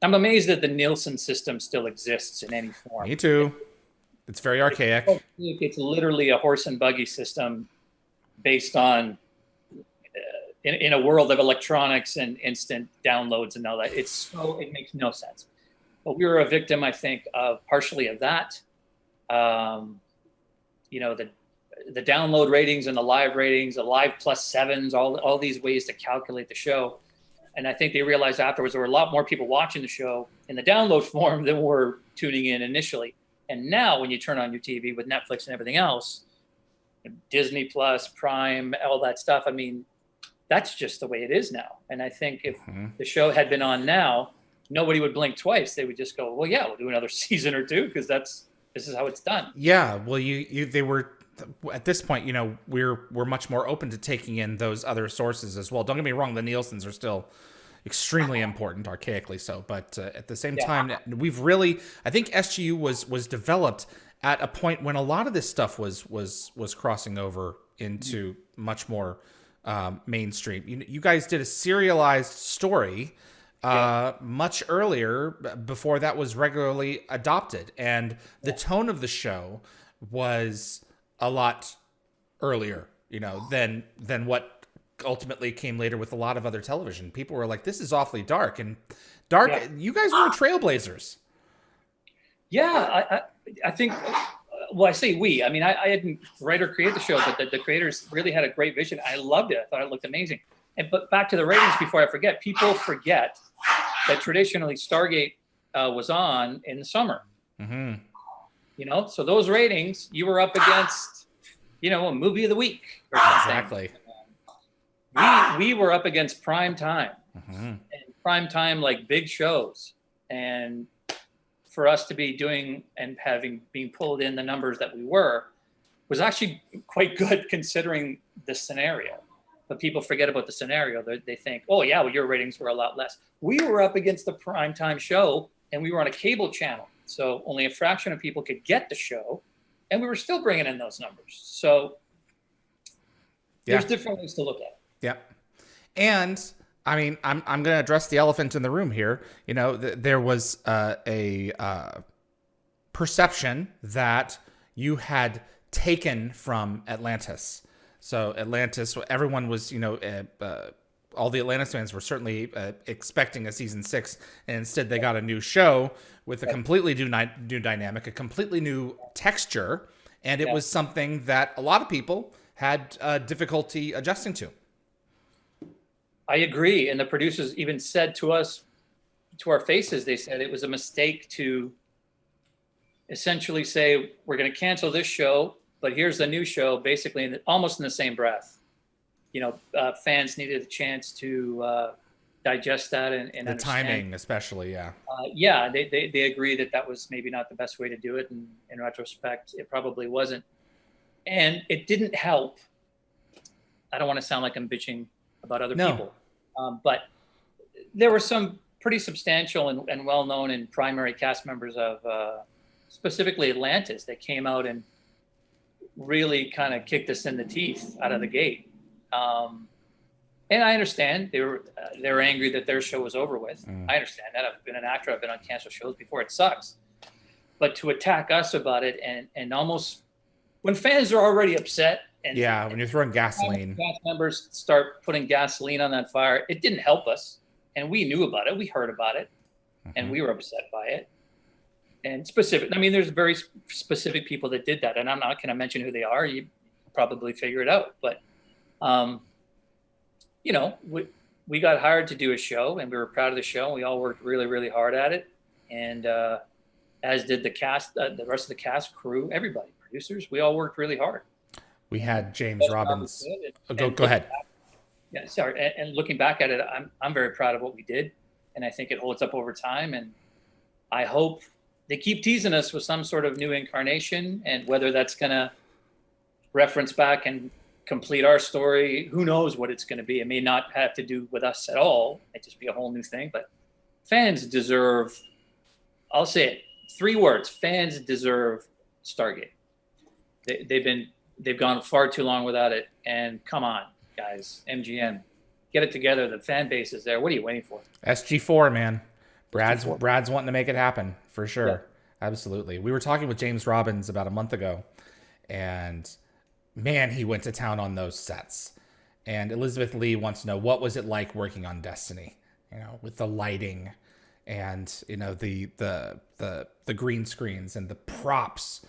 I'm amazed that the Nielsen system still exists in any form. Me too. It's very archaic. It's literally a horse and buggy system based on in a world of electronics and instant downloads and all that. It makes no sense. But we were a victim, I think, of partially of that. You know, the download ratings and the live plus sevens, all these ways to calculate the show. And I think they realized afterwards there were a lot more people watching the show in the download form than were tuning in initially. And now when you turn on your TV with Netflix and everything else, Disney Plus, Prime, all that stuff, I mean, that's just the way it is now. And I think if the show had been on now, nobody would blink twice. They would just go, well, yeah, we'll do another season or two because this is how it's done. Yeah, well, they were at this point, you know, we're much more open to taking in those other sources as well. Don't get me wrong, the Nielsen's are still extremely important, archaically so, but at the same time, we've really, I think SGU was developed at a point when a lot of this stuff was crossing over into much more mainstream. You guys did a serialized story much earlier before that was regularly adopted, and the tone of the show was a lot earlier, you know, than what ultimately came later with a lot of other television. People were like, this is awfully dark. And dark, you guys were trailblazers. Yeah, I think, well, I say we. I mean, I didn't write or create the show, but the creators really had a great vision. I loved it. I thought it looked amazing. But back to the ratings before I forget, people forget that traditionally Stargate was on in the summer. Mm-hmm. You know, so those ratings, you were up against, you know, a movie of the week or something. Exactly. We were up against prime time, and prime time, like big shows. And for us to be doing and being pulled in the numbers that we were was actually quite good considering the scenario. But people forget about the scenario. They think, oh yeah, well, your ratings were a lot less. We were up against the prime time show, and we were on a cable channel. So only a fraction of people could get the show, and we were still bringing in those numbers. So there's different ways to look at it. Yeah. And I mean, I'm going to address the elephant in the room here. You know, there was a perception that you had taken from Atlantis. So Atlantis, everyone was, you know, all the Atlantis fans were certainly expecting a season 6, and instead they got a new show with a completely new dynamic, a completely new texture, and it was something that a lot of people had difficulty adjusting to. I agree, and the producers even said to us, to our faces, they said it was a mistake to essentially say, we're going to cancel this show, but here's the new show, basically almost in the same breath. You know, fans needed a chance to digest that and the understand. Timing, especially, they agree that was maybe not the best way to do it, and in retrospect, it probably wasn't. And it didn't help. I don't want to sound like I'm bitching about other people, but there were some pretty substantial and well-known and primary cast members of specifically Atlantis that came out and really kind of kicked us in the teeth out of the gate. And I understand they were angry that their show was over with. I understand that. I've been an actor. I've been on canceled shows before. It sucks. But to attack us about it and almost when fans are already upset and when you're throwing gasoline, cast members start putting gasoline on that fire, it didn't help us. And we knew about it. We heard about it, and we were upset by it. And I mean, there's very specific people that did that, and I'm not going to mention who they are. You probably figure it out. But, you know, we got hired to do a show, and we were proud of the show. And we all worked really, really hard at it, and as did the cast, the rest of the cast, crew, everybody, producers. We all worked really hard. We had James Robbins. Go ahead. Yeah, sorry. And looking back at it, I'm very proud of what we did, and I think it holds up over time. And I hope they keep teasing us with some sort of new incarnation, and whether that's going to reference back and complete our story, who knows what it's going to be. It may not have to do with us at all. It just be a whole new thing. But fans deserve, I'll say it, 3 words: fans deserve Stargate. They've gone far too long without it, and come on, guys, MGM, get it together. The fan base is there. What are you waiting for? SG4, man. Brad's wanting to make it happen for sure. Yeah. Absolutely. We were talking with James Robbins about a month ago, and man, he went to town on those sets. And Elizabeth Lee wants to know, what was it like working on Destiny? With the lighting and the green screens and the props.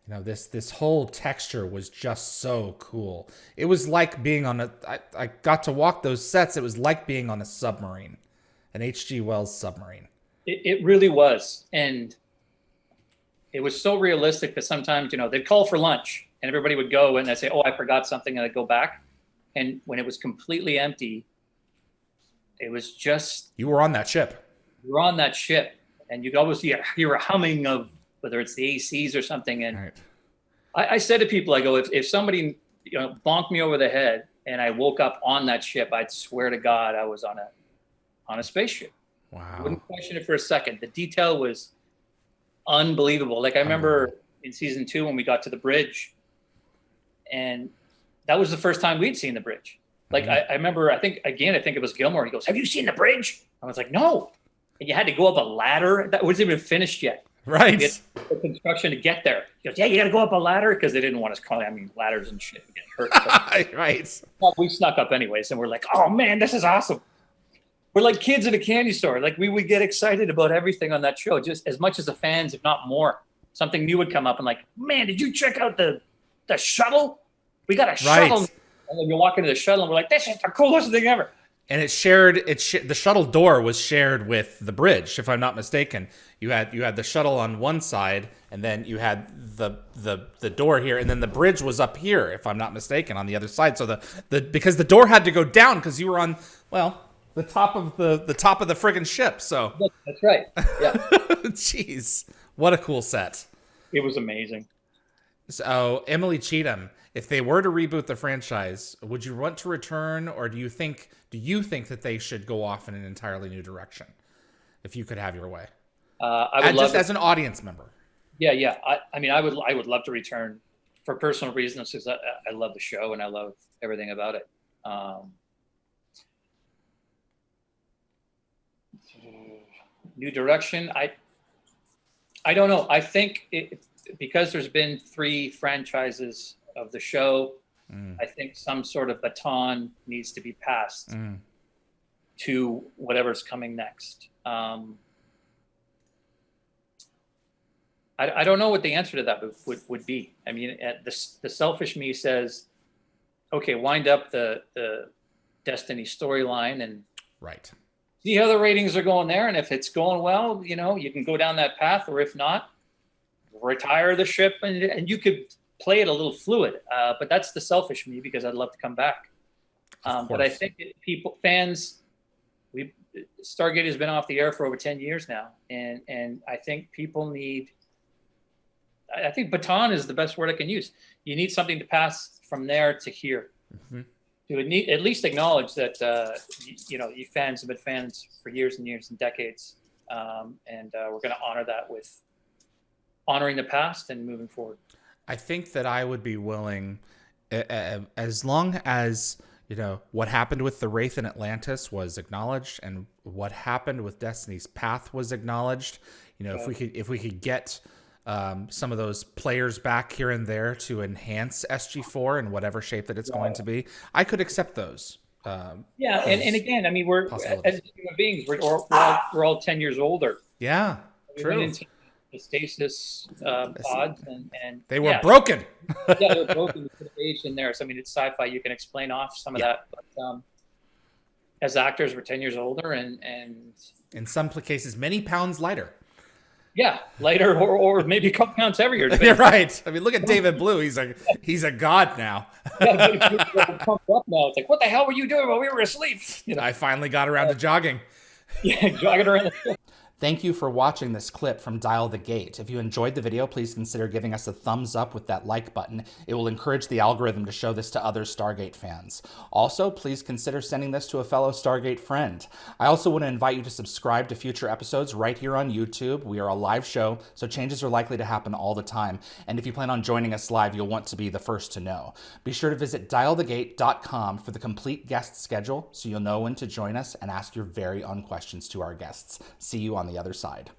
This whole texture was just so cool. It was like being on I got to walk those sets. It was like being on a submarine, an H.G. Wells submarine. It really was. And it was so realistic that sometimes, they'd call for lunch and everybody would go and they'd say, oh, I forgot something. And I'd go back. And when it was completely empty, it was just... You were on that ship. You were on that ship. And you could always hear a humming of whether it's the ACs or something. And right. I said to people, I go, if somebody bonked me over the head and I woke up on that ship, I'd swear to God I was on a spaceship. Wow. I wouldn't question it for a second. The detail was unbelievable. Like I remember in season 2 when we got to the bridge, and that was the first time we'd seen the bridge. Like I remember, I think it was Gilmore. He goes, "Have you seen the bridge?" I was like, "No." And you had to go up a ladder that wasn't even finished yet. Right. The construction to get there. He goes, "Yeah, you got to go up a ladder," because they didn't want us calling. I mean, ladders and shit get hurt. So, right. well, we snuck up anyways, and we're like, "Oh man, this is awesome." We're like kids at a candy store. Like we would get excited about everything on that show, just as much as the fans, if not more. Something new would come up and like, "Man, did you check out the shuttle? We got a shuttle." And then you walk into the shuttle and we're like, "This is the coolest thing ever." And the shuttle door was shared with the bridge, if I'm not mistaken. You had the shuttle on one side, and then you had the door here, and then the bridge was up here, if I'm not mistaken, on the other side. So because the door had to go down because you were on, well, the top of the friggin' ship. So that's right. Yeah. Jeez, what a cool set. It was amazing. So Emily Cheatham, if they were to reboot the franchise, would you want to return, or do you think that they should go off in an entirely new direction? If you could have your way, I would love just as an audience member. Yeah. I mean, I would love to return for personal reasons because I love the show and I love everything about it. New direction. I don't know. I think because there's been 3 franchises of the show, I think some sort of baton needs to be passed to whatever's coming next. I don't know what the answer to that would be. I mean, the selfish me says, okay, wind up the Destiny storyline and right. See how the ratings are going there. And if it's going well, you can go down that path, or if not, retire the ship and you could play it a little fluid. But that's the selfish me because I'd love to come back. But I think fans, Stargate has been off the air for over 10 years now. And I think people I think baton is the best word I can use. You need something to pass from there to here. Mm-hmm. To at least acknowledge that, you fans have been fans for years and years and decades. And we're going to honor that with honoring the past and moving forward. I think that I would be willing, as long as, what happened with the Wraith in Atlantis was acknowledged and what happened with Destiny's Path was acknowledged. If we could get some of those players back here and there to enhance SG4 in whatever shape that it's going to be, I could accept those. And again, I mean, we're as human beings, we're all 10 years older. Yeah, true. The stasis pods and they were broken. Yeah, they were broken. We could have aged in there. So I mean, it's sci-fi. You can explain off some of that, but as actors, we're 10 years older, and in some cases, many pounds lighter. Yeah, lighter or maybe a couple pounds heavier. You're right. I mean, look at David Blue. He's a god now. Pumped up now. It's like, what the hell were you doing while we were asleep? I finally got around to jogging. Yeah, jogging around. Thank you for watching this clip from Dial the Gate. If you enjoyed the video, please consider giving us a thumbs up with that like button. It will encourage the algorithm to show this to other Stargate fans. Also, please consider sending this to a fellow Stargate friend. I also want to invite you to subscribe to future episodes right here on YouTube. We are a live show, so changes are likely to happen all the time. And if you plan on joining us live, you'll want to be the first to know. Be sure to visit dialthegate.com for the complete guest schedule so you'll know when to join us and ask your very own questions to our guests. See you on the other side.